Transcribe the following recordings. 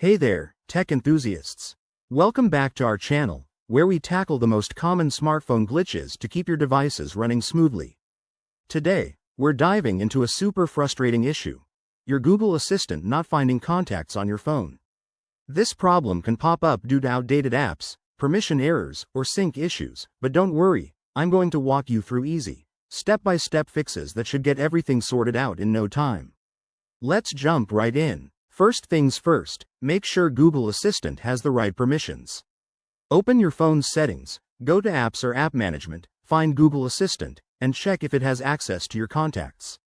Hey there, tech enthusiasts. Welcome back to our channel, where we tackle the most common smartphone glitches to keep your devices running smoothly. Today, we're diving into a super frustrating issue: your Google Assistant not finding contacts on your phone. This problem can pop up due to outdated apps, permission errors, or sync issues, but don't worry, I'm going to walk you through easy, step-by-step fixes that should get everything sorted out in no time. Let's jump right in. First things first, make sure Google Assistant has the right permissions. Open your phone's settings, go to Apps or App Management, find Google Assistant, and check if it has access to your contacts.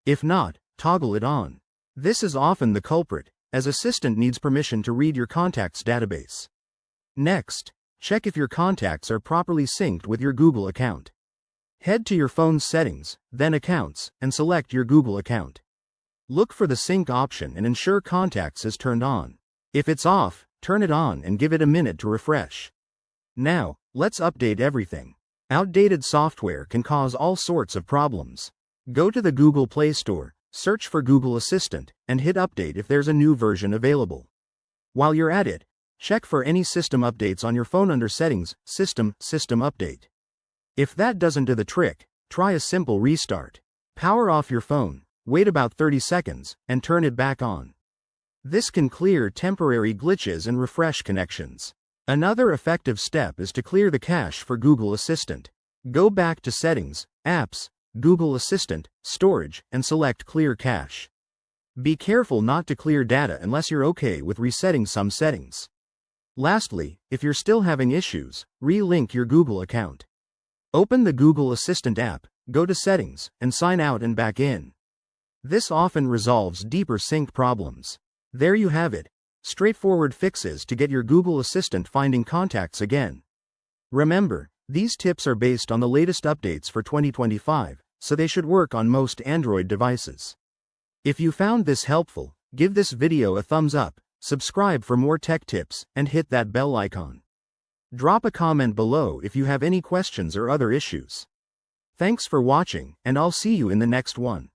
If not, toggle it on. This is often the culprit, as Assistant needs permission to read your contacts database. Next, check if your contacts are properly synced with your Google account. Head to your phone's settings, then Accounts, and select your Google account. Look for the sync option and ensure Contacts is turned on. If it's off, turn it on and give it a minute to refresh. Now, let's update everything. Outdated software can cause all sorts of problems. Go to the Google Play Store, search for Google Assistant, and hit Update if there's a new version available. While you're at it, check for any system updates on your phone under Settings, System Update. If that doesn't do the trick, try a simple restart. Power off your phone, wait about 30 seconds, and turn it back on. This can clear temporary glitches and refresh connections. Another effective step is to clear the cache for Google Assistant. Go back to Settings, Apps, Google Assistant, Storage, and select Clear Cache. Be careful not to clear data unless you're okay with resetting some settings. Lastly, if you're still having issues, re-link your Google account. Open the Google Assistant app, go to Settings, and sign out and back in. This often resolves deeper sync problems. There you have it. Straightforward fixes to get your Google Assistant finding contacts again. Remember, these tips are based on the latest updates for 2025, so they should work on most Android devices. If you found this helpful, give this video a thumbs up, subscribe for more tech tips, and hit that bell icon. Drop a comment below if you have any questions or other issues. Thanks for watching, and I'll see you in the next one.